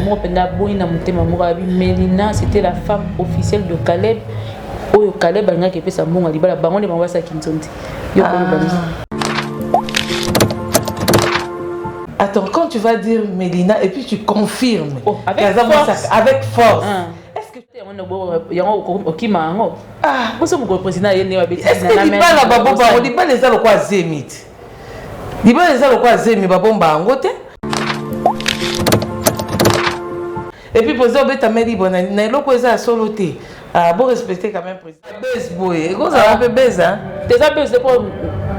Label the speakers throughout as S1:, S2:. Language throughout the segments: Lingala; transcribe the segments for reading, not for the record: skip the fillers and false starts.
S1: Moi, Mélina, c'était la femme officielle de Caleb. Oyo Caleb a ngaki pesa mbonga libala bango ne bangwa sa kinzonti.
S2: Attends, quand tu vas dire Mélina et puis tu confirmes
S1: avec force.
S2: Avec force.
S1: Est-ce que tu es est-ce que
S2: libala babomba libala eza lokwa zemit. Libala eza lokwa zemi babomba ngote. Et puis poser au bêta meri bon na loko eza solo te. Bon respecter quand même président. Base boy, et ça va peu base hein.
S1: Tes abus de pour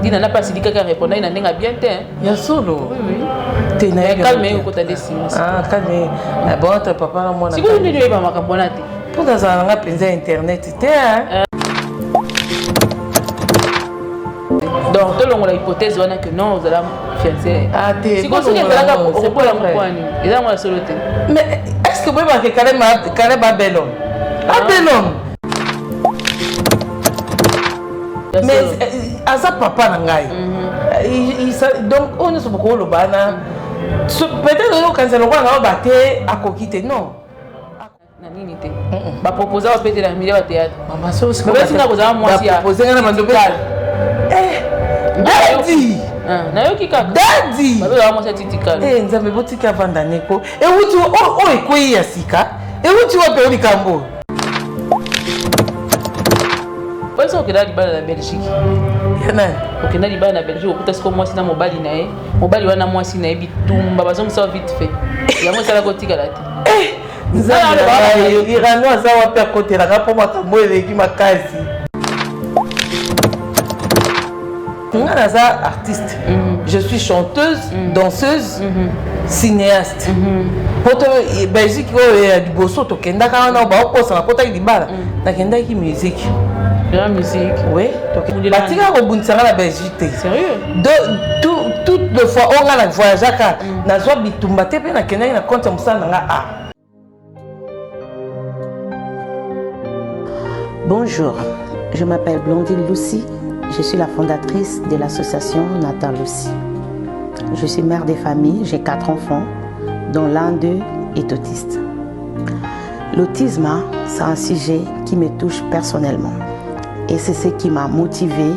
S1: dina na pas si dika répondre ina nenga bien te.
S2: Ya solo.
S1: Oui.
S2: Te na
S1: calme ko ta décision.
S2: Calme. Bon entre papa na moi na.
S1: Si vous ne devez pas makambona te.
S2: Pour dans un penza internet te hein.
S1: Donc tout le monde a hypothèse wana que non vous allez fiancé.
S2: Te.
S1: Si vous êtes là pour pour la mokwani. Et là moi solo te.
S2: Mais est-ce que vous voyez que Caleb a bel homme? Un bel homme. Mais asa papa na ngai. Donc on se beaucoup le bana. Peut-être quand c'est le roi na baté à kokite non.
S1: Na nini te. Ba proposer au pété la milieu au théâtre.
S2: Maman so c'est
S1: mais si na ko za moi si a.
S2: Proposer na mando Daddy.
S1: Na yo ki kaka.
S2: Daddy.
S1: Ba za moi ça titika.
S2: Nzambe botika vanda neko. E wuti o ekoi ya sika. E wuti wa pe likambo.
S1: Parce que là libala la Belgique.
S2: Yana.
S1: OK na libala na Belgique okuta siko moi sina mobali na ye. Mobali wana moi sina ye bitumba bazongi ça vite fait. Ya moi ça la kotika la te.
S2: Nzambe irano aza wa pe côté la po makambo eleki makasi. Nga za artiste. Je suis chanteuse, danseuse, cinéaste. Poto Belgique du bosso to kenda kana na ba ko sa kota libala. Na kenda ki musique.
S1: La musique.
S2: Oui. Batika ko buntsanga na Belgique.
S1: Sérieux?
S2: Toutes les fois on a voyagé ka na zo bitumba te pe na kenda na compte musana nga a.
S3: Bonjour, je m'appelle Blondine Lucie. Je suis la fondatrice de l'association Nathan Lucie. Je suis mère de famille, j'ai 4 enfants, dont l'un d'eux est autiste. L'autisme, c'est un sujet qui me touche personnellement. Et c'est ce qui m'a motivée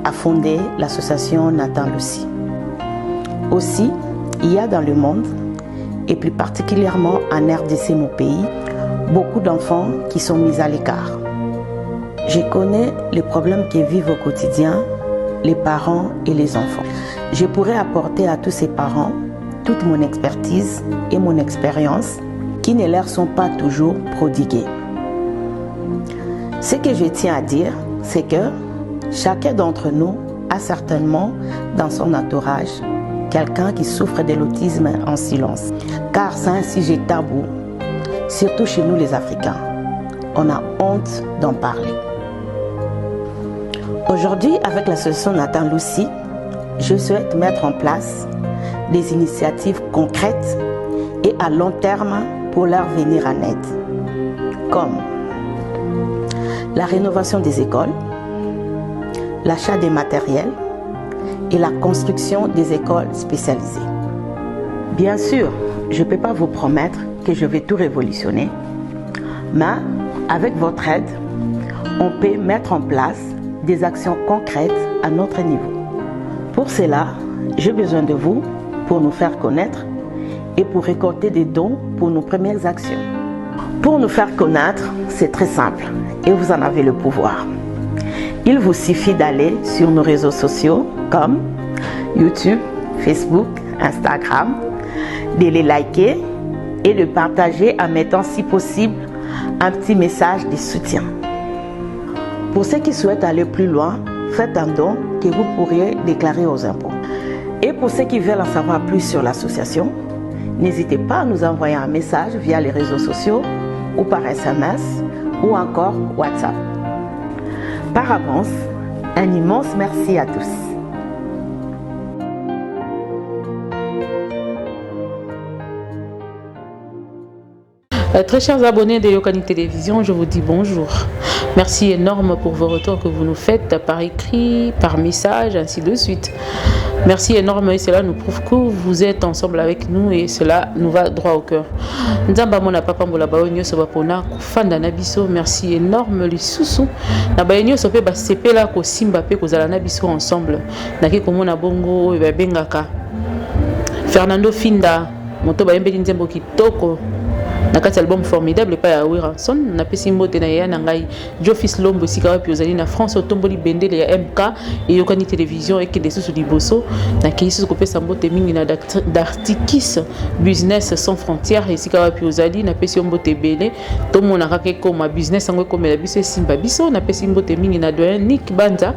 S3: à fonder l'association Nathan Lucie. Aussi, il y a dans le monde, et plus particulièrement en RDC, mon pays, beaucoup d'enfants qui sont mis à l'écart. Je connais les problèmes que vivent au quotidien les parents et les enfants. Je pourrais apporter à tous ces parents toute mon expertise et mon expérience qui ne leur sont pas toujours prodiguées. Ce que je tiens à dire, c'est que chacun d'entre nous a certainement dans son entourage quelqu'un qui souffre de l'autisme en silence. Car c'est un sujet tabou, surtout chez nous les Africains. On a honte d'en parler. Aujourd'hui, avec l'association Nathan Lucie, je souhaite mettre en place des initiatives concrètes et à long terme pour leur venir en aide, comme la rénovation des écoles, l'achat des matériels et la construction des écoles spécialisées. Bien sûr, je ne peux pas vous promettre que je vais tout révolutionner, mais avec votre aide, on peut mettre en place des actions concrètes à notre niveau. Pour cela, j'ai besoin de vous pour nous faire connaître et pour récolter des dons pour nos premières actions. Pour nous faire connaître, c'est très simple et vous en avez le pouvoir. Il vous suffit d'aller sur nos réseaux sociaux comme YouTube, Facebook, Instagram, de les liker et de partager en mettant si possible un petit message de soutien. Pour ceux qui souhaitent aller plus loin, faites un don que vous pourriez déclarer aux impôts. Et pour ceux qui veulent en savoir plus sur l'association, n'hésitez pas à nous envoyer un message via les réseaux sociaux ou par SMS ou encore WhatsApp. Par avance, un immense merci à tous.
S1: Très chers abonnés de Yokani Télévision, je vous dis bonjour. Merci énorme pour vos retours que vous nous faites par écrit, par message, ainsi de suite. Merci énorme et cela nous prouve que vous êtes ensemble avec nous et cela nous va droit au cœur. Nzamba mona papa mbola baonyo so bapona kufanda na biso. Merci énorme lisusu. Na baonyo so pe ba sepela ko simba pe ko zala na biso ensemble. Na ke komona bongo e ba bengaka Fernando Finda moto ba yembeli nzembo kitoko. Na kati album formidable pa ya Wiranson na pesi mbote na ya na ngai Jofis Lombo sika wapi ozali na France otomboli bendele ya MK et yokani télévision et que des sous liboso na kisu ko pesa mbote mingi na d'Artikis business sans frontières et sika wapi ozali na pesi mbote belé to mona kake koma business ngo komela biso simba biso na pesi mbote mingi na doyen Nick Banza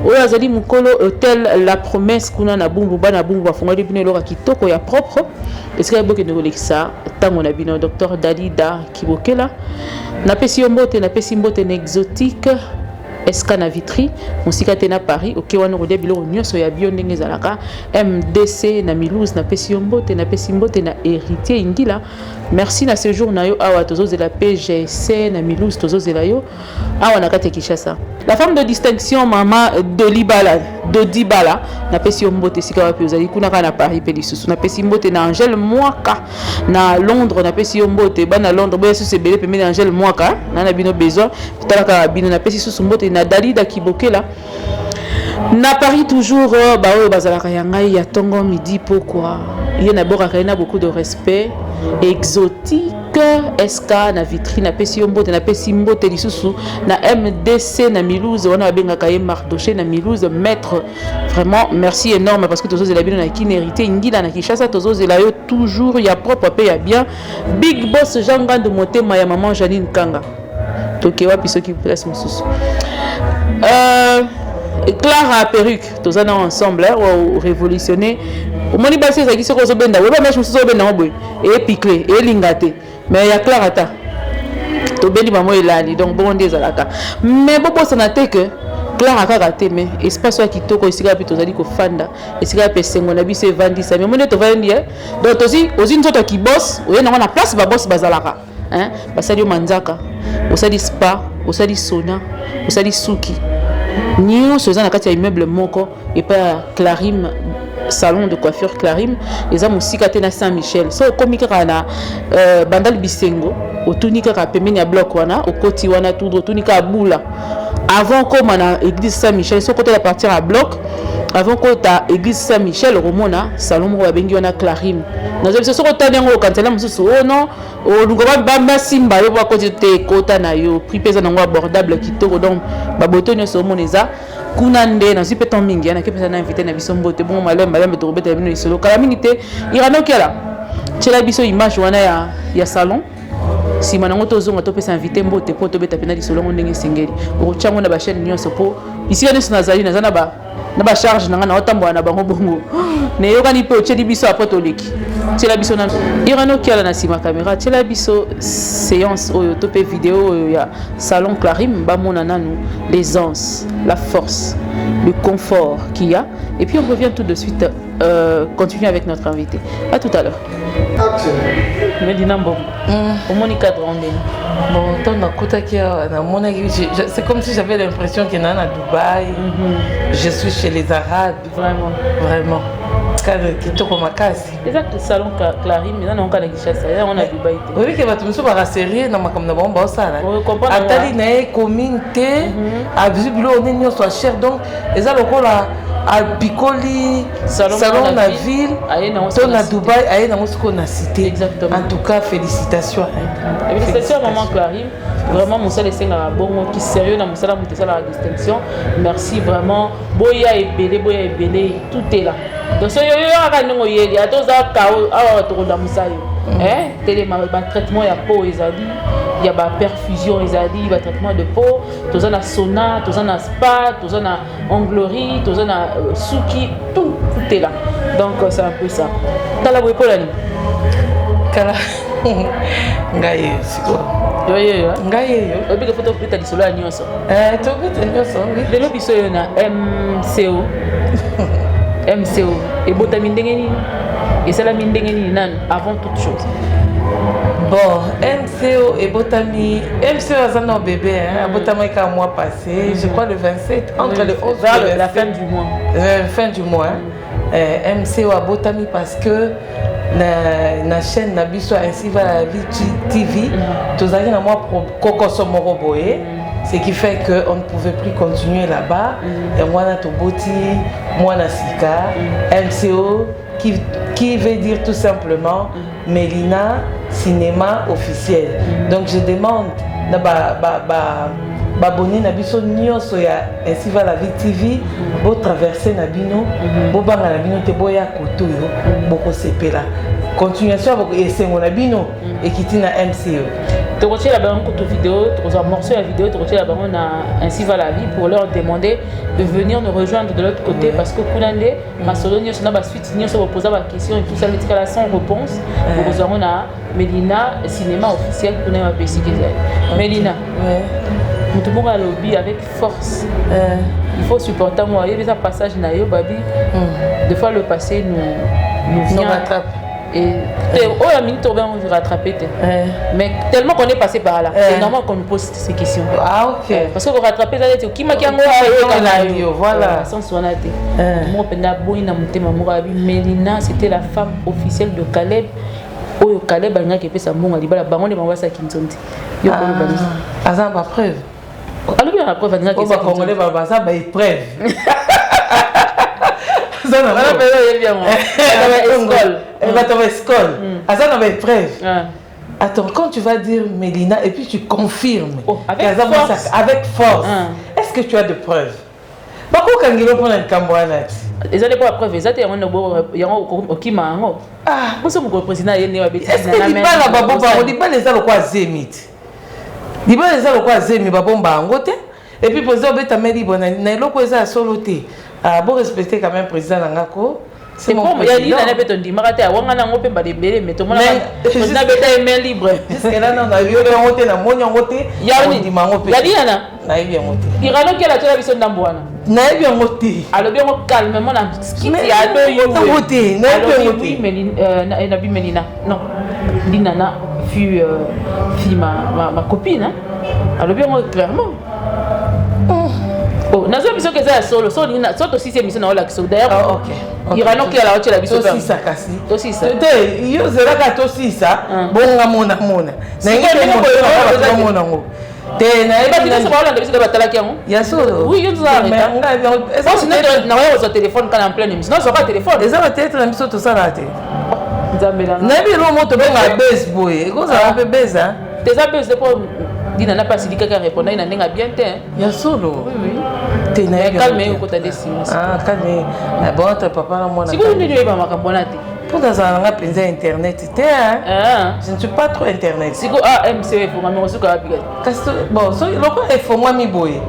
S1: oyo azali mukolo hôtel La Promesse kuna na bumbu bana bumbu bafungoli bino loka kitoko ya propre esika boke de Rolexa tango na bino docteur Dalida Kibokela na pesi mbote na pesi mbote na exotique Eska na Vitry musika tena Paris oke wana rodia bilo nyonso ya bio ndenge zalaka MDC na Milouz na pesi mbote na héritier Ingila. Merci na séjour na yo awa tozo la PGC na Milouz tozo la yo awa na kati Kinshasa. La femme de distinction mama de Dibala na pesi mbote sika wapi ozali kuna kana Paris pe lisusu na pesi mbote na Angèle Mwaka na Londres na pesi mbote bana Londres boya su se belé pe na Angèle Mwaka na bino besoin talaka bino na pesi su mbote na Dalida Kibokela na Paris toujours ba oyo bazalaka yangai ya tongo midi pourquoi il y a na beaucoup de respect exotique SK na Vitry na pesi mbote na pesi mbote lisusu na MDC na Milouz on a bengaka ye Mardoché na Milouz maître vraiment merci énorme parce que tozo la bino na kinérité ngila na Kinshasa tozo la yo toujours ya propre pe ya bien big boss Jean-Gand de motema ya maman Janine Kanga tokewa piso ki place mususu Clara perruque tozana ensemble ou révolutionner au moni basé ça qui se cause benda ou ba match mususu benda boy et piclé et lingate mais ya Clara ta to beli maman elali donc bon des alaka mais bobo ça na te que Clara kaka te mais espace wa kitoko isika pe tozali ko fanda isika pe sengo na biso evandisa mais mone to vandi donc aussi nzoto ki boss o yena na place ba boss bazalaka hein basali manzaka osali spa osali sauna osali suki Nio soza na kati ya immeuble moko et pas Clarim salon de coiffure Clarim eza musika te na Saint-Michel so komika na bandal bisengo otunika ka pemeni ya bloc wana okoti wana tout otunika bula avant comme na église Saint-Michel so côté la partir à bloc avant que ta église Saint-Michel romona salon mo babengi wana Clarim nazo biso so kotana ngo kantela mususu oh non o lungoba bamba simba yo ba côté te kota na yo prix pesa nango abordable kitoko donc baboto nyo so moneza kuna nde na zipe ton mingi na kepesa na invité na biso mbote bon malembe to robeta bino isolo kala mingi te irano kela tshela biso image wana ya salon si manango tozonga to pesa invité mbote po to beta pena isolo ndenge sengeli o tchango na ba chaîne nyonso po ici na nazali na zana ba na ba charge nanga na otambo na bango bongo ne yokani pe otcheli biso apotoleki tshela biso na irano kela na sima caméra tshela biso séance oyo to pe vidéo ya salon Clarim ba mona nanu l'aisance la force le confort qu'il y a et puis on revient tout de suite continuer avec notre invité à tout à l'heure Medina Mbongo au moni cadre ondé
S2: bon tant na kotaki na mona c'est comme si j'avais l'impression qu'il y en a à Dubaï je suis chez les Arabes vraiment cadre kitoko makasi
S1: exact salon Clarim mais on kana Kinshasa on a Dubaï
S2: oui que bato muso ba série na makambo na bomba osala atali na communauté a visible on est nyonso cher donc eza lokola à Picoli salon na ville to na Dubaï aye na mosiko na cité
S1: exactement
S2: en tout cas félicitations
S1: félicitations maman Clarim vraiment mon seul esenga bongo qui sérieux na mosala mutesa la distinction merci vraiment boya ebele tout est là donc so yo aka ndingo yeli atoza kao awa to konda musayo télé ba traitement ya peau ezali il y a ba perfusion ezali ba traitement de peau toza na sauna toza na spa toza na onglerie toza na suki tout est là donc c'est un peu ça tala boy polani
S2: kala ngaye siko
S1: yo
S2: ngaye yo
S1: obika photo pita di solo ya nyonso
S2: to pita nyonso
S1: de lo biso yo na MCO et botami ndenge nini et ça la ndenge nini nanu avant toute chose
S2: bon MCO et botami MCO azana bébé botami ka mois passé je crois le 27 entre le 11
S1: vers la fin du mois
S2: fin du mois MCO à Botami parce que la chaîne Nabiso ainsi va la vie TV. Tous les ans, moi, Coco Somoro Boye. Ce qui fait qu'on ne pouvait plus continuer là-bas. Et moi, Natoboti, moi, Nasika, MCO, qui veut dire tout simplement Mélina Cinéma officiel. Donc je demande abonner Nabiso Nyonso ya ainsi va la vie TV, pour traverser Nabino, pour banga Nabino te boya koto yo, boko sepela. Continuation avec Essengo Nabino et qui tina MCO.
S1: Tu retiens là-bas une vidéo, tu as amorcé la vidéo, tu retiens là-bas on a ainsi va la vie pour leur demander de venir nous rejoindre de l'autre côté parce que Kounande, ma solo n'y a pas suite, n'y a pas posé la question et tout ça, les cas sans réponse. Nous avons Mélina Cinéma officiel pour nous appeler Mélina. Tout le monde a lobby avec force. Il faut supporter moi. Il y a des passages naïo babi. Des fois le passé nous vient
S2: rattrape.
S1: Et oh la minute on va rattraper. Mais tellement qu'on est passé par là, c'est normal qu'on nous pose ces questions.
S2: Ah ok.
S1: Parce que pour rattraper ça, c'est qui m'a qui a voilà. Sans soinaté. Moi penda boina mutema murabi Mélina, c'était la femme officielle de Caleb. Oyo Caleb a qui fait sa monga libala bango de mamba sa kinzonti. Yo ko ba.
S2: Azan ba preuve.
S1: Alors bien la preuve n'a que ça
S2: congolais va ça ba preuve.
S1: Ça n'a pas bien moi. École.
S2: Elle va tomber école. Azan a ba preuve. Attends, quand tu vas dire Mélina et puis tu confirmes avec force. Est-ce que tu as de preuves? Bako kangilo pour un cambouanat.
S1: Les années pour la preuve, ils étaient au Kimango. Ah, vous sommes le président et
S2: est-ce que tu parles à Babomba? On dit pas les gens quoi Zémit. Dis pas les gens quoi Zémit Babomba en côté. Et puis pour ça, on va dire bon, na loko eza soloté. Ah, bon respecter quand même président Nangako.
S1: C'est bon, il y a dit dans les béton dit marate à wangana ngope ba debele mais tout le monde président beta main libre.
S2: Jusqu'à là non, il y a un côté na monyo côté.
S1: Il y a ni mangope. Il y a dit yana.
S2: Na bien côté.
S1: Irano qui a la télé biso ndambwana.
S2: Na bien côté.
S1: Alors bien calmement na ski il y a deux yo.
S2: Côté, na bien côté.
S1: Nabi Mélina. Non. Dinana fut ma copine. Alors bien clairement. Oh, nazo biso que ça solo, so aussi c'est mission na ola kiso d'ailleurs. OK. Irano qui a la hotela biso.
S2: Aussi ça kasi.
S1: Aussi ça.
S2: Te yo zera ka to si ça. Bonga mona. Na ngi mona ngo. Te na
S1: ba biso ba Hollande biso ba talaki yango.
S2: Ya solo.
S1: Oui, yo zara. Est-ce que na yo so téléphone quand en plein émission. Non, so pas téléphone.
S2: Les gens peut-être na biso to ça raté.
S1: Nzambela.
S2: Na bi lo moto benga base boy. Ko ça va base hein.
S1: Tes appels c'est pour Dina n'a pas si quelqu'un répondait, il n'a bien été.
S2: Il y a solo.
S1: Oui.
S2: Calme,
S1: quand tu as des signes.
S2: Ah, calme. Bon, ton papa, moi,
S1: si vous ne pas ma camponnate.
S2: Pour dans un internet, je ne suis pas trop internet.
S1: Si vous MC, pour ma reçu
S2: bon, so le faut moi mi boy.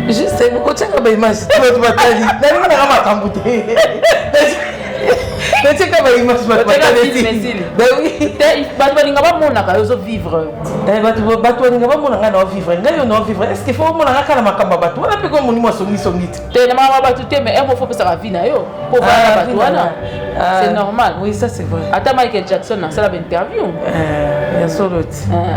S2: Juste c'est beaucoup de image. Tu vas t'ali. N'a pas ma camboute. Mais c'est comme une image ben oui.
S1: Batouaninga ba mona ka yo vivre.
S2: Batouaninga ba mona na vivre. Ngayo na vivre. Est-ce qu'il faut mona ka na makamba batu? On a pe comme monimo songi.
S1: Te na mama batuté mais il faut que ça va vie na yo. Pour voir batouana. C'est normal.
S2: Oui, ça c'est vrai.
S1: Ata Michael Jackson na sala interview.
S2: Il y a solo.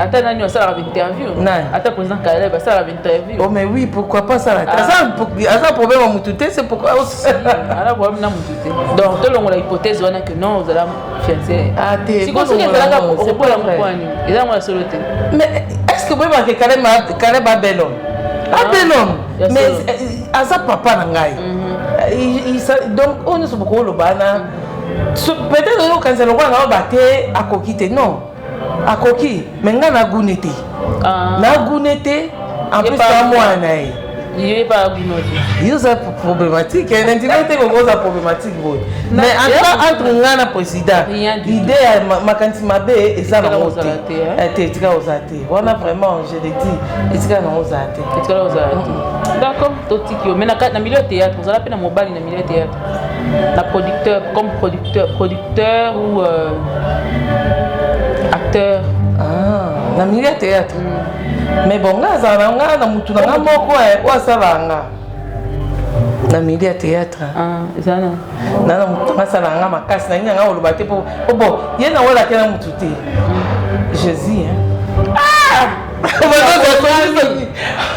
S1: Ata nani na sala interview. Ata président Caleb sala interview.
S2: Oh mais oui, pourquoi pas ça là? Ça problème à mututé, c'est pourquoi aussi.
S1: Alors problème na mututé. Donc tout le monde a hypothèse que non, vous allez fiancer.
S2: Ah, t'es
S1: si vous avez
S2: mais est-ce que vous avez Caleb a bel homme? Un bel homme. Mais à sa papa nangai. Donc on est sur beaucoup le bana. Peut-être quand c'est le roi n'a pas battu à coquille. Non. À coquille. Mais n'a pas gounete. N'a gounete. En plus à moi naï.
S1: Il n'y a pas de
S2: il y a problématique. L'intimité est problématique. Mais entre un président, l'idée est ma quantité ma baie et ça n'a pas été. On a vraiment, je l'ai dit, et ça n'a pas été.
S1: D'accord. Mais dans le milieu théâtre, vous avez un mobile dans le milieu théâtre. La producteur, comme producteur ou acteur.
S2: Ah, dans le milieu théâtre. Mais bon, là, ça va, na mutu na moko wa salanga. Na milieu théâtre.
S1: Ah, ça na.
S2: Na mutu na salanga makasi na nyanga olobate po. Bon, yena wala kena mutu te. Jésus hein. Ah!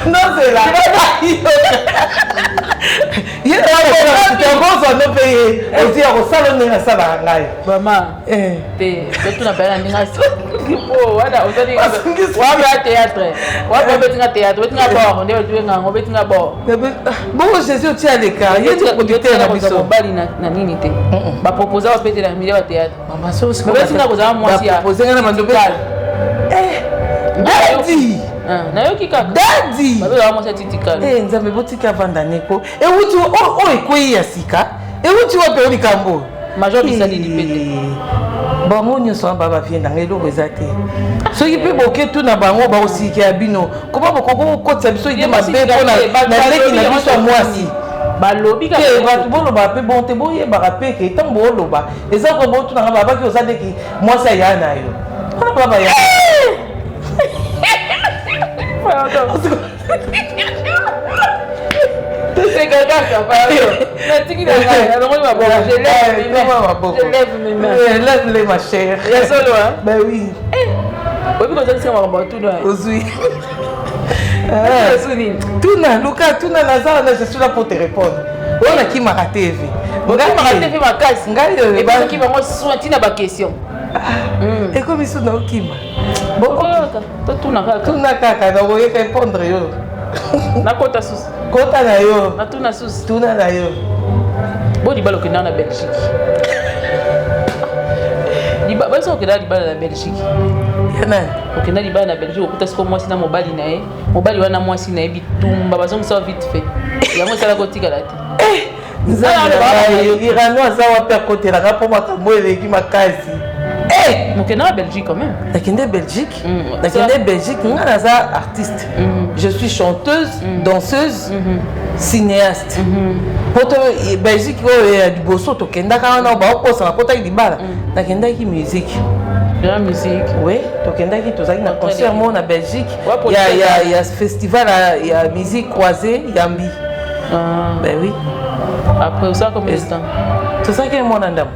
S2: Non, c'est là. Il y a un bon son de payer. On dit au salon de la salle à Rangaï.
S1: Maman, tu n'as pas la mince. Oh, voilà, on dit que théâtre. On va mettre un théâtre, on va mettre un bord.
S2: Bon, Jésus, tu as des cas. Il y a des producteurs à la
S1: bali na nini te. Ba proposer au péter la milieu au théâtre.
S2: Maman, c'est aussi.
S1: Mais tu n'as pas moi si.
S2: Proposer un amendement. Daddy.
S1: Na yo kika.
S2: Daddy.
S1: Ba ba moi c'est titikal.
S2: Nzambe botika vandaneko. Et où tu ekoi ya sika? Et où tu vas payer likambo?
S1: Major bisali lipete.
S2: Bango nyonso baba vient dans eloko ezate. Soki pe boke tout na bango ba osiki ya bino. Comment bokoko kotsa biso ide mabe pona na leki na biso mwasi.
S1: Balobi ka
S2: ba boloba pe bon te boye ba rapé ke tant boloba. Eza ko bo tout na baba ki osade ki mwasi ya na yo. Ona baba ya.
S1: C'est quelqu'un qui a parlé. Je lève mes mains.
S2: Lève-les, ma chère.
S1: Il y a solo, hein?
S2: Ben oui.
S1: Oui, parce que c'est un robot tout là.
S2: Aussi. Tuna, Luca, Tuna Nazar, je suis là pour te répondre. On a qui m'a raté.
S1: On a raté ma casse. Et parce qu'il va me soigner ma question.
S2: Et comme ils sont dans le Kima. Bon,
S1: Tuna
S2: Kaka, on va répondre.
S1: Na kota sus.
S2: Kota na yo.
S1: Na tuna sus.
S2: Tuna na yo.
S1: Bon libalo ke na Belgique. Libalo so ke na libalo na Belgique.
S2: Yana.
S1: Ok na libalo na Belgique okuta siko mwasi na mobali na ye. Mobali wana mwasi na ye bitumba bazongi sa vite fait. Ya mo sala kotika la te.
S2: Nzala irano za wapi akotela ngapo makambo eleki makasi.
S1: Donc, on est en Belgique quand même.
S2: Dans Belgique, Belgique, je suis artiste. Je suis chanteuse, danseuse, cinéaste. Pour Belgique, il y a du beau saut. Il y a une musique.
S1: La musique.
S2: Oui, il y a un concert en Belgique. Il y a ce festival, il y a musique croisée, Yambi. Ben oui.
S1: Après ça, combien de temps?
S2: Tout ça qui est mon andam.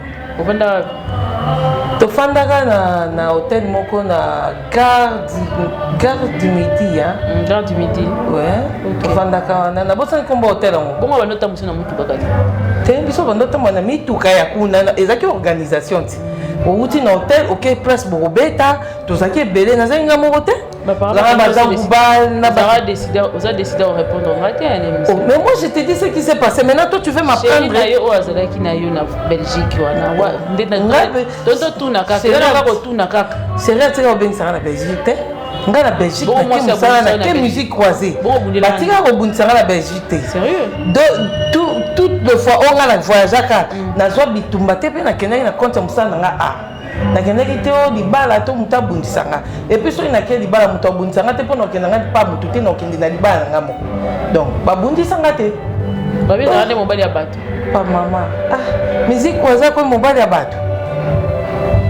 S2: Tofandaka na hôtel moko na gare du midi hein.
S1: Gare du midi.
S2: Ouais. Tofandaka na bosa komba hôtel ngo.
S1: Bongo banota musina mutu bakati.
S2: Te biso banota mwana mituka ya kuna ezaki organisation ti. Outi na hôtel OK place Borobeta tozaki belé na zenga moko te.
S1: Mais
S2: moi je te dis ce qui s'est passé. Maintenant toi tu veux m'apprendre. C'est vrai que tu as la Belgique. Nga la Belgique na musique croisée. Batika ko buntsanga la Belgique.
S1: Sérieux?
S2: Toute le fois on a la voyageaka na zo bitumba te pe na kenaki na compte musana nga a. Na kenaki te o libala to muta bundisanga. Et puis so ina ke libala muta bundisanga te pona kenanga pa mutu te na okende na libala nga moko. Donc ba bundisanga te.
S1: Ba bi na ande mobali ya bato.
S2: Pa mama. Ah, musique croisée ko mobali ya bato.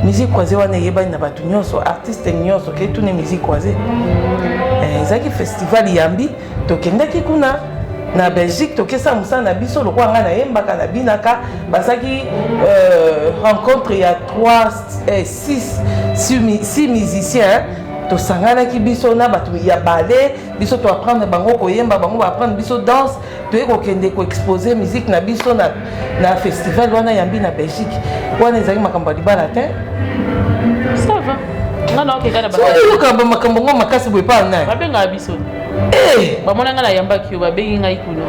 S2: Musique croisée wana yeba na bato nyonso artiste nyonso ke tune musique croisée. Ezaki festival Yambi to kendaki kuna na Belgique to kesa musa na biso lokwa nga na yembaka na binaka basaki rencontre il y a 6 musiciens to sangana ki biso na bato ya ballet biso to apprendre bango ko yemba bango ba apprendre biso danse to eko kende ko exposer musique na biso na festival wana Yambi na Belgique wana ezaki makambo libala te.
S1: Ça va. Non OK kana ba.
S2: So ko makambo ngo makasi boy pa na.
S1: Babenga biso. Bamona nga na yamba kio babengi ngai kuno.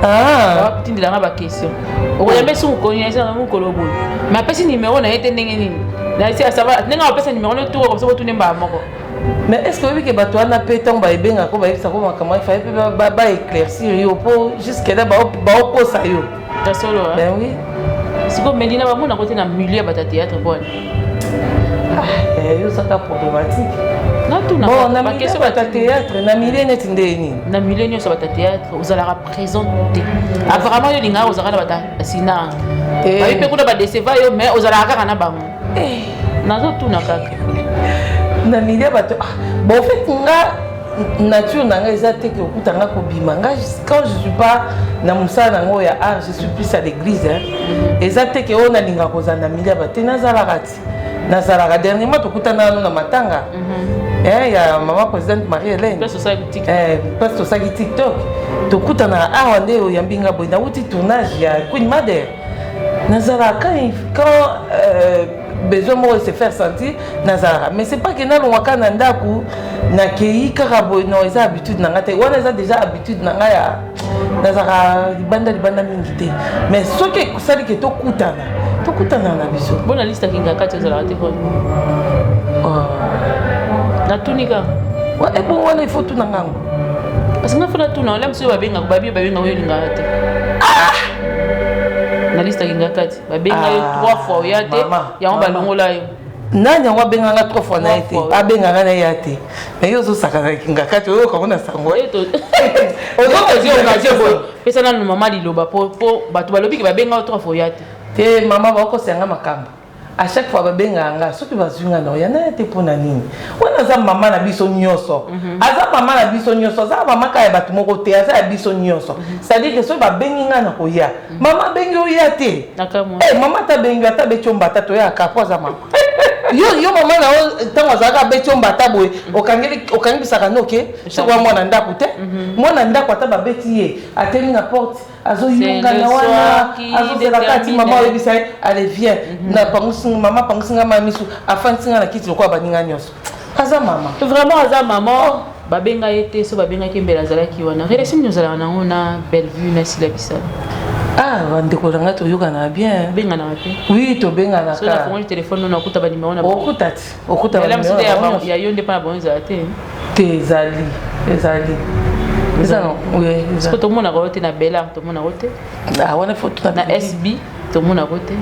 S2: Ah.
S1: Batindila nga ba question. Okoyambe su ko nyesa na mukolo boy. Mais apesi numéro na yete ndenge nini. Na isi asaba nenga apesa numéro no tour comme ça botu nemba moko.
S2: Mais est-ce que oui que bato ana peton ba ebenga ko ba yesa ko makambo il fallait ba éclaircir yo po jusque là ba ko sa yo.
S1: Ta solo.
S2: Ben oui.
S1: Siko Medina ba mona côté na milieu ba théâtre bon.
S2: Yo ça ta problématique.
S1: Bon,
S2: na question ba théâtre na milieu net ndeni.
S1: Na milieu nyo ça ba théâtre vous allez représenter. Apparemment yo linga vous allez ba sina. Ba ipe kuna ba décevoir yo mais vous allez akaka na bango. Nazo tuna kaka.
S2: Na milieu ba bon fait nga nature nanga ezate ke okutanga ko bimanga quand je suis pas na musana ngo ya art je suis plus à l'église hein. Ezate ke ona linga ko za na milieu ba tena za la rati. nazalaka dernièrement tokutana nano na matanga ya maman présidente Marie-Hélène place tosaki TikTok tokutanaka awa nde oyambi nga boye nauti tournage ya Queen Mother nazalaka quand besoin moko se faire sentir nazalaka mais c'est pas que nalongwaka na ndako nakei kaka boye non eza habitude na nga te wana eza déjà habitude na nga ya nazalaka libanda mingi te mais soki ekosali ke tokutana na biso
S1: bona liste akinga kati ozalaka te po natunika
S2: ebongo wana ifo tuna ngango
S1: parce que nga fona tuna ola mosusu babengaka babenga oyo olingaka te na liste akinga kati babenga yo 3 fois oya te yango balongola yo
S2: nani yango abenganga 3 fois na ye te abenganga na ye te mais yo ozosakana kinga kati oyokango na sango
S1: pesa nanu mama liloba po bato balobi ke babenga yo 3 fois oya
S2: te mama bakosenga makambo à chaque fois babenganga soki bazwinga na oya na ye te mpona nini wana aza mama na biso nyonso aza mama na biso nyonso aza mama kaka ya bato moko te aza ya biso nyonso c'est-à-dire que soki babengi nga na koya mama abengi oya te mama tabengi ata beti ombata toyaka po aza mama yo mama na ntango azalaka abeti ombata boye okangisaka noke soki wa mwana ndako te mwana ndako ata babeti ye ateli na porte azoyungana wana azozelaka ati mama oyebisa ye ale viens na mama pangusinga mamisu afandisinga na kiti lokola baninga nyonso aza mama
S1: vraiment aza mama babenga ye te so babengaki mbele azalaki wana relation nini ozalaka nango na Bellevue na Sila Bissalo
S2: bandeko na ngai toyokana bien
S1: benganaka te
S2: oui tobenganaka
S1: so nafongoli telefone no nakuta banimero na
S2: okuta ti okuta
S1: banimero ya yo nde mpo na bango ezala te
S2: ezali
S1: soki tomonaka yo te na Belar tomonaka yo te
S2: wana foto
S1: na SB tomonaka yo te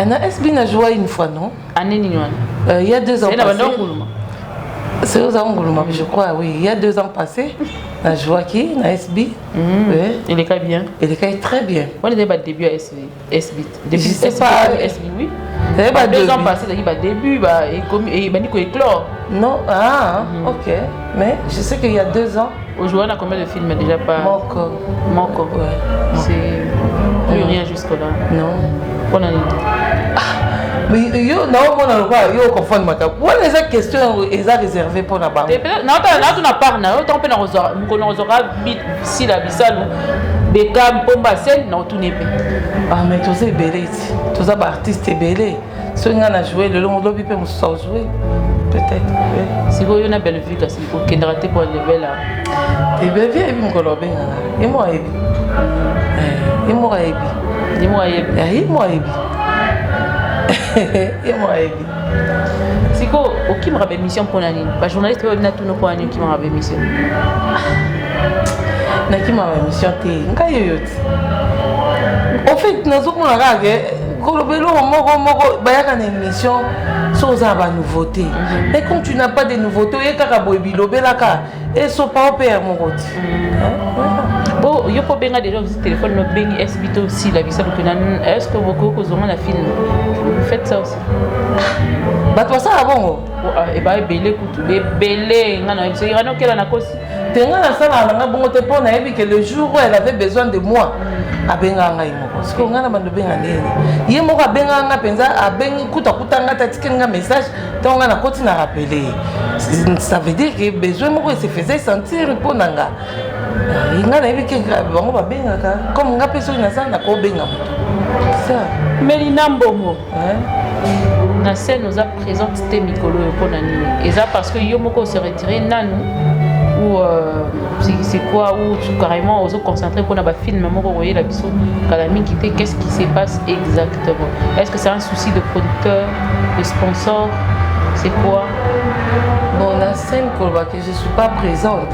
S2: na SB na joie une fois non
S1: année nini wana
S2: il y a 2 ans
S1: passé
S2: c'est aux Angoloma je crois oui il y a 2 ans passés na joie qui na SB
S1: il est quand bien
S2: il est très bien
S1: on était pas début à SB
S2: depuis SB
S1: oui il y a 2 ans passés il y a début et bani ko éclore
S2: non ok mais je sais qu'il y a 2 ans
S1: aujourd'hui on a combien de films déjà pas Moko c'est plus rien jusque là
S2: non
S1: on a
S2: mais yo naomona lokola yo confondre makambo wana eza question eza réservé mpona bango
S1: natuna part na yo ntango mpe mokolo nakozwaka Sila Bissalo beka mpomba scène na otuni mpe
S2: mais toza ebele ti toza baartiste ebele soki nga na joue lelo molobi mpe mosusu aojoue peut-être
S1: sikoyo yo na Bellevue kasi okendaka te po alevela
S2: Bellevue ayebi mokolo obengana ye moko ayebi ye moko ayebi
S1: siko okimaka bémission mpona nini bajournaliste mpe babina tuno mpona nini okimaka bémission
S2: nakimaka bémission te ngai oyo ti en fait nazomona kaka koloba eloko moko bayaka na émission so oza na banouveauté mais quand tu n'as pas de nouveauté oye kaka boye bilobelaka esopa ope ya moko ti
S1: bo yo mpo benga déjà aussi téléphone no bengi SB to Sila Bissalo mpena est-ce que bokoki kozonga na film vous faites ça aussi
S2: bato basala bongo
S1: eba ebele kutu ebele nga na biso irana okela na kosi
S2: te nga nasalaka nanga bongo te mpo nayebi ke le jour où elle avait besoin de moi abengaka ngai moko siko nga na bando benga ndeni ye moko abengaka nga mpenza abengi kutakutanga tatikeli nga message ntango nga nakoti na rappele ça veut dire que besoin moko se faisait sentir mpo na nga nga nayebi ke bango babengaka comme nga mpe soki nasala nakobenga moto ça
S1: Melina Mbongo na scène oza présente te mikolo oyo mpona nini eza parce que yo moko ose retire nanu ou c'est quoi ou carrément ozo concentrer mpona bafilme moko koyela biso kala mingi te qu'est-ce qui se passe exactement est-ce que c'est un souci de producteur de sponsor c'est quoi
S2: bon la scène koloba que je suis pas présente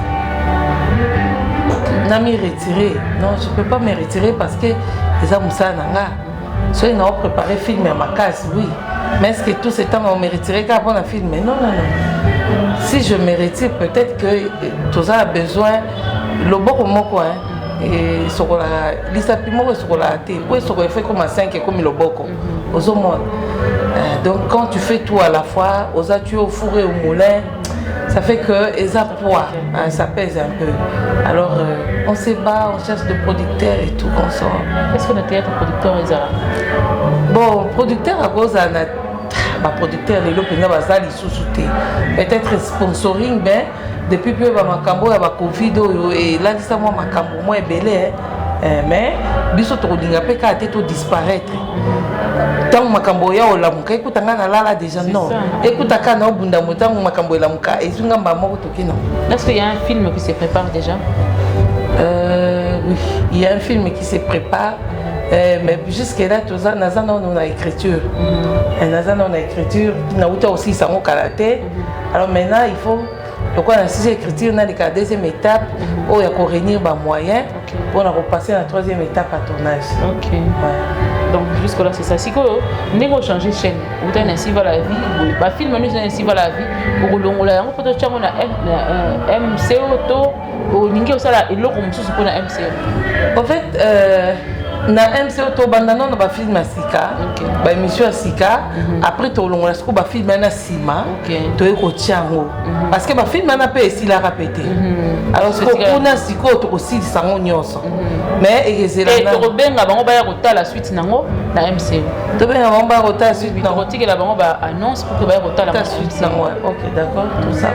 S2: na me retirer non je peux pas me retirer parce que eza mosala na nga soki nao préparé film ya makasi oui mais est-ce que tout ce temps on me retirer kaka mpona film non si je me retire peut-être que toza besoin loboko moko esokolaka lisapi moko esokolaka te po esokola efai comme 5 ekomi loboko ozomona donc quand tu fais tout à la fois oza tu au four et au moulin ça fait que eza poids ça pèse un peu alors on se bat on cherche de producteurs et tout qu'on sort
S1: est-ce qu'on a théâtre producteur ezala
S2: bon producteur à cause producteur lelo penza bazali lisusu te peut-être sponsoring ben depuis peu bamakambo ya bacovid oyo elandisa mwa makambo mwa ebele mais biso tokolinga mpe kaka te todisparaître ntango makambo oya olamuka ekuta nga nalala déjà non ekuta kaka na obundamo ntango makambo elamuka ezwinga mbala moko toke non.
S1: Est-ce qu'il y a un film qui se prépare déjà?
S2: Oui, il y a un film qui se prépare. Mais jusque-là, naza on a écriture. Naza on a écriture. Naouta aussi ça mon karaté. Alors maintenant, il faut donc on a six écriture dans la deuxième étape où il y a qu'on réunir des moyens pour repasser à la troisième étape à tournage.
S1: Ok. Ouais. Donc jusque là c'est ça. Si quoi, on changer chaîne. Ou t'as ainsi va la vie. Bah film nous ainsi va la vie. Pour l'on la on peut te on a MCO to au ningi au sala et l'autre on se suppose na MCO.
S2: En fait na MCO to bandana na ba film asika ba émission asika après to longola siko ba film na sima to eko tiango parce que ba film na pe esila répéter alors ce qu'on a siko to ko sili sango nyonso mais ezela na
S1: to benga bango ba ya kotala suite nango na MCO
S2: to benga bango ba kotala suite
S1: na rotike la bango ba annonce pour que ba ya kotala
S2: la suite nango. OK, d'accord, tout ça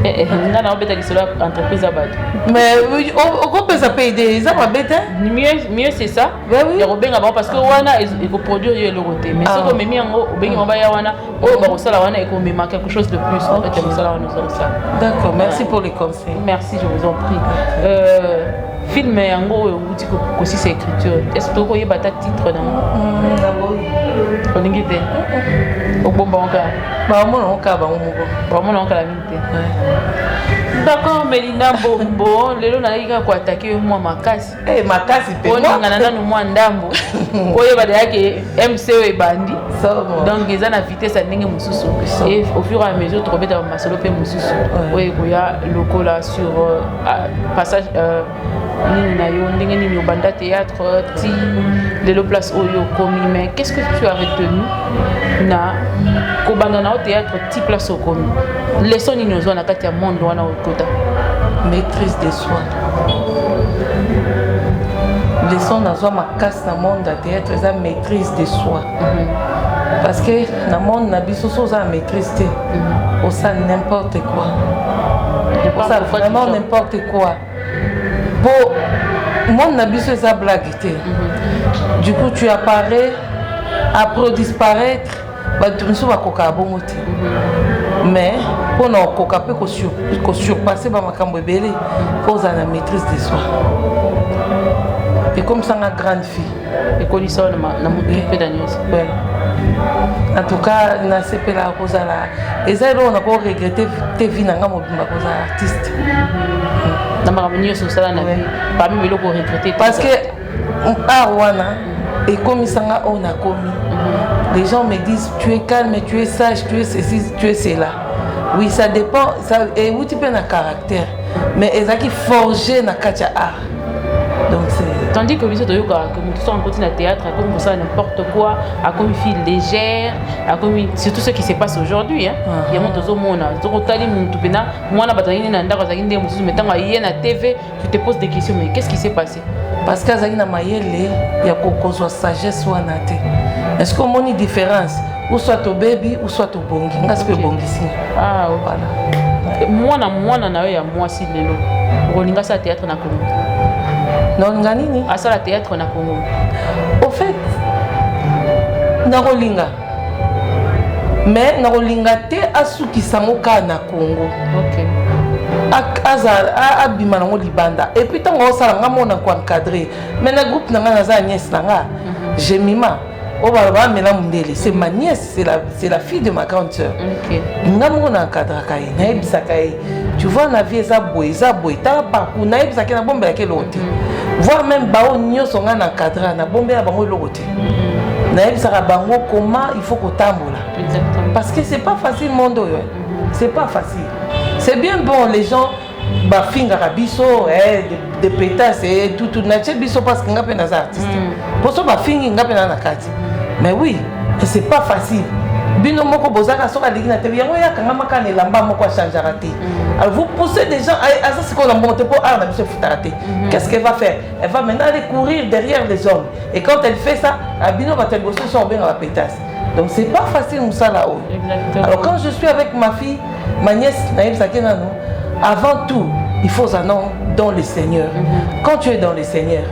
S1: nga na obeta lisolo entreprise abad
S2: mais on peut ça payer ça va bête
S1: mieux c'est ça ya robenga ba parce que wana eko produire yo le côté mais ce que memi yango obengi maba ya wana o ba kosala wana eko mema quelque chose de plus en fait kosala wana ça.
S2: D'accord, merci pour les conseils.
S1: Merci, je vous en prie. Film yango outi ko si c'est écriture. Est-ce que vous yeba ta titre nango? On ngi te. O bomba onka.
S2: Ba mona onka ba moko.
S1: Ba mona onka la minte. D'accord, Melinda Bombo, lelo nalika ko attaquer moi makasi.
S2: Makasi pe.
S1: On ngana nanu moi ndambo. Oyeba de yake MCO e bandi. Donc ils ont la vitesse à ndenge mususu. Et au fur et à mesure trobeta masolo pe mususu. Oui, goya lokola sur passage nini na yo ndenge nini obanda théâtre ti lelo place oyo komi. Mais qu'est-ce que tu as retenu na kobanda na théâtre ti place au komi? Leçon nini ozo na kati ya monde wana okota?
S2: Maîtrise de soi. Leçon na zo makasi na monde à théâtre eza maîtrise de soi. Parce que na monde na biso so za maîtrise te. Pour ça n'importe quoi. Pour ça vraiment n'importe quoi. Pour monde na biso eza blague te. Du coup tu apparais après disparaître ba tu so ba koka bongo te. Mais pour nous koka pe ko surpasser ba makambo ebele pour za na maîtrise de soi. Et comme ça une grande fille
S1: et qu'on ça na moto d'anios.
S2: En tout cas na CP la rosa là et ça on a pas regretté tes vies na mobimba cause artiste.
S1: Na makambo sur ça na vie parmi les locaux regretter
S2: parce que wana et comme ça on a commis les gens me disent tu es calme, tu es sage, tu es ceci, tu es cela. Oui, ça dépend ça et où tu peux na caractère mais ezaki forger na katia art. Donc c'est
S1: tandis que biso toyoka que tout ça en continue à théâtre comme ça n'importe quoi à comme une fille légère à comme surtout ce qui se passe aujourd'hui hein il y a mon tozo mona zoko tali muntu pena mwana batangini na ndako zakini ndé mususu metanga yé na TV tu te poses des questions mais qu'est-ce qui s'est passé
S2: parce que azaki na mayele ya kokozwa sagesse wana te est-ce qu'on moni différence ou soit to baby ou soit to bongi ngasi pe bongisi
S1: ah voilà mwana na yo ya mwasi lelo rolinga sa théâtre na Congo.
S2: Non, nganini?
S1: À ça la théâtre na Congo.
S2: Au fait, narolinga. Mais narolinga te asuki samoka na Congo.
S1: OK.
S2: Abima nango libanda. Et puis tango sala nga mona ko encadrer. Mais na groupe na nga naza nièce na nga. Jemima. Oba mela mundele, c'est ma nièce, c'est la fille de ma grande sœur.
S1: OK.
S2: Nga mona encadrer kai, na ebisa kai. Tu vois la vie eza boy, ta parcours na ebisa kai na bombe ya kelote. Voir même bao nyonso nga na cadre na bombe ya bango lokote. Na ebisa bango comment il faut kotambola.
S1: Exactement.
S2: Parce que c'est pas facile monde yo. C'est pas facile. C'est bien bon les gens ba finga biso de pétasse et tout na biso parce que nga pe na artiste. Pour ça ba fingi nga pe na kati. Mais oui, c'est pas facile. Bino moko bozaka soka ligina te yango ya kanga makane lamba moko changer raté. Alors vous poussez des gens à ça c'est qu'on a monté pour art na biso futaraté. Qu'est-ce qu'elle va faire? Elle va maintenant aller courir derrière les hommes. Et quand elle fait ça, Bino va te bosser sur bien la pétasse. Donc c'est pas facile ça là-haut. Alors quand je suis avec ma fille, ma nièce, avant tout, il faut ça dans le Seigneur. Quand tu es dans le Seigneur,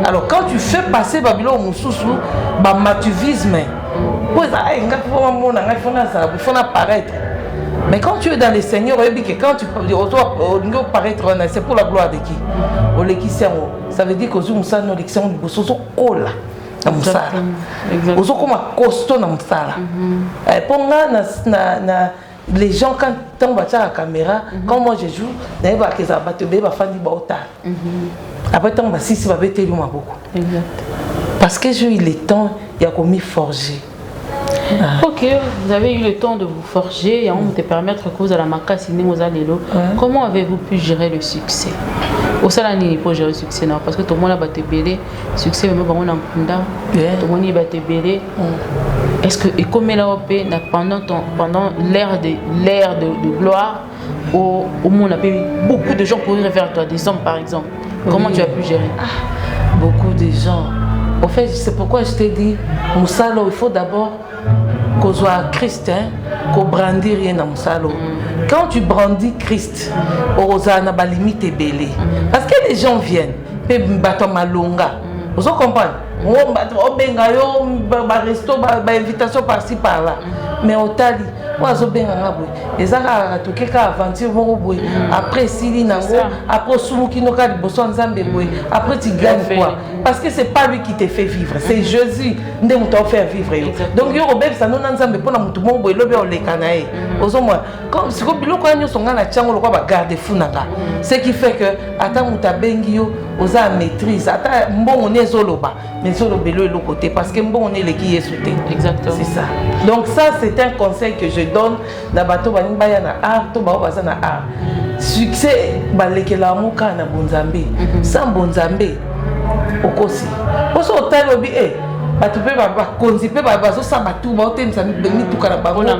S2: alors quand tu fais passer Babylon Moussousou, matuvisme, il faut apparaître. Mais quand tu es dans le Seigneur, quand tu dois paraître, c'est pour la gloire de qui? Ça veut dire que nous sommes les gens, quand on va à la caméra, quand moi je joue, après, on va beaucoup. Parce que j'ai eu le temps, il y a commis forger.
S1: Ok, vous avez eu le temps de vous forger et on te permettre que vous allez Comment avez-vous pu gérer le succès? Au salon, pour gérer le succès, non, parce que tout le monde a battu belé, succès, même quand on a tout le monde a battu belé. Est-ce que, et comme là, pendant l'ère de gloire, au monde a beaucoup de gens courir vers toi, des hommes par exemple. Comment tu as pu gérer?
S2: Beaucoup de gens. En fait, c'est pourquoi je t'ai dit, Moussalo, il faut d'abord qu'on soit Christ, qu'on brandit rien dans Moussalo. Quand tu brandis Christ, on a limite et belé. Parce que les gens viennent, ils battent malonga. Vous comprenez? On va resto, invitation par-ci par-là. Mais au Tali, après après tu gagnes quoi? Parce que c'est pas lui qui te fait vivre, c'est Jésus qui t'a fait vivre. Donc il y a ça non ensemble pour nous tout monde le canaé. Comme si vous garder fou naka. Ce qui fait que attends muta bengio oza maîtrise, attends bon on est zoloba, mais zoloba le côté parce que bon on est les qui est sauté.
S1: Exactement.
S2: C'est ça. Donc ça c'est un conseil que je donne na bato bani baya na art to ba baza na art. Succès balekela muka na bonzambe. Sans bonzambe okosi. Poso otalobi bato pe ba konzi pe ba bazo sa batu ba otemisa mi tukana bango na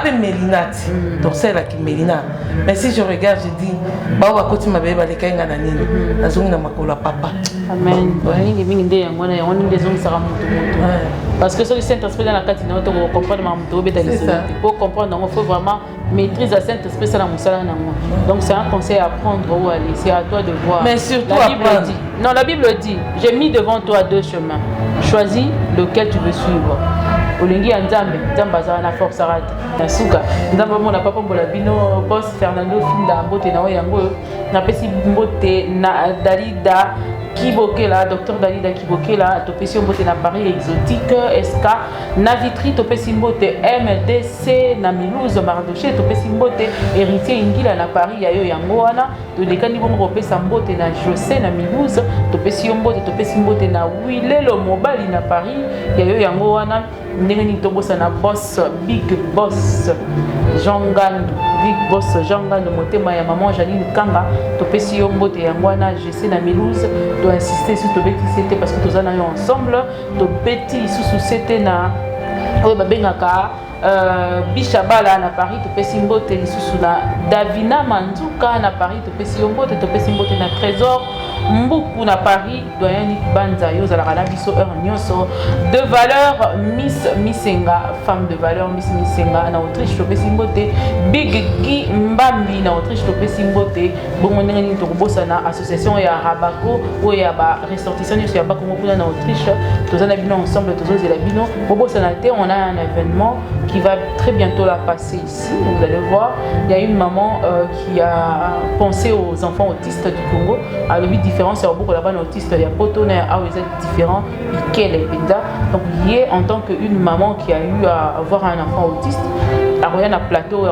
S2: pe melinati. Donc c'est là qui melina. Mais si je regarde je dis ba ba koti mabe ba lekenga na nini. Nazongi na makolo papa.
S1: Amen. Ngi mingi nde yangwana yangoni les hommes sera mutu. Parce que ce Saint-Esprit dans la catine, on doit comprendre pour comprendre, il faut vraiment maîtriser le Saint-Esprit dans la moussala. Donc c'est un conseil à prendre ou aller, c'est à toi de voir.
S2: Mais surtout
S1: la Bible dit, non, la Bible dit, j'ai mis devant toi deux chemins, choisis lequel tu veux suivre. Olingi Nzambe, Nzambe a la force à rater. Nasuka, Nzambe n'a pas pour la bino, boss Fernando Finda, Mbote na yango, na pesi Mbote na Dalida. Kibokela, docteur Dalida Kibokela, Topesi Mbote na Paris exotique, SK, Navitri, Topesi Mbote MDC, na Milouze, Mardoché, Topesi Mbote, héritier Ingila na Paris, Yayo Yangoana, Todekani Bongo Pesa Mbote na José na Milouze, Topesi Mbote na Wilelo Mobali na Paris, Yayo Yangoana, Ndengeni Tobosa na Boss, Big Boss, Jean Gandu. Big Boss Jean Gandu Motema ya maman Janine Kanga, Topesi Mbote Yangoana, José na Milouze, doit insister sur ton petit c'était parce que tous en ayons ensemble, ton petit sous c'était na babengaka Bichabala na Paris, Topesi Mbote sous na Davina Manzuka na Paris, Topesi Mbote na Trésor Mbuku na Paris, doyen Banza yo zala kana biso nyonso de valeur Miss Missenga, femme de valeur Miss Missenga na Autriche, Topesi Mbote Big Guy Mbambi na Autriche, Topesi Mbote bongo ndenge to bossa na association ya Rabako ou ya ba ressortissants ya ba Congo na Autriche, tous en bino ensemble tous les bino bossa na té, on a un événement qui va très bientôt la passer ici. Vous allez voir, il y a une maman qui a pensé aux enfants autistes du Congo. À la différence, il y a beaucoup là-bas autistes, il y a Potone, ils sont différents, donc il est en tant qu'une maman qui a eu à avoir un enfant autiste, à un plateau,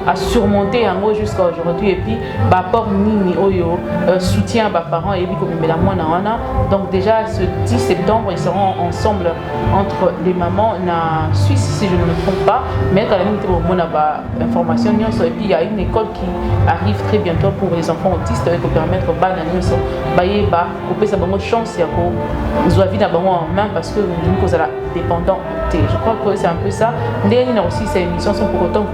S1: à surmonter en gros jusqu'à aujourd'hui, et puis rapport Nini Oyo soutient à parents et puis comme donc déjà ce 10 septembre ils seront ensemble entre les mamans na Suisse si je ne me trompe pas, mais quand même il information et puis il y a une école qui arrive très bientôt pour les enfants autistes pour permettre de chance en main parce que nous la dépendant. Je crois que c'est un peu ça. Aussi ces émissions sont pour autant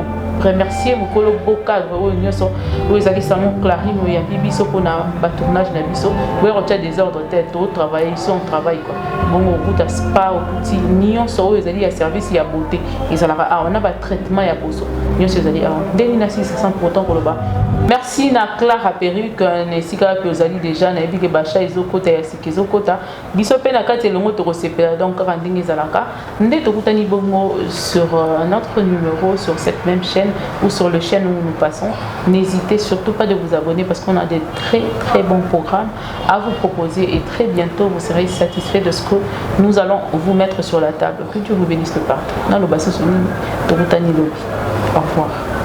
S1: remercier mokolo beau cadre oyo nyonso oyo ezali salon Clarine oyo yambi biso mpona batournage na biso oyo kotia désordre te totravaille ici on travaille quoi bongo okuta spa okuti nyonso oyo ezali ya service ya beauté ezalaka awa na batraitement ya boso nyonso ezali awa ndeni na 600 pourtant koloba merci na Clara Perruque nesika pe ozali déjà na yebi ke bacha ezokota ya sika ezokota biso pe na kati elongo tokosepela donc kaka ndenge ezalaka nde tokutani bongo sur notre numéro sur cette même chaîne ou sur le chaîne où nous passons. N'hésitez surtout pas de vous abonner parce qu'on a des très bons programmes à vous proposer et très bientôt vous serez satisfait de ce que nous allons vous mettre sur la table. Que Dieu vous bénisse le partout. Au revoir.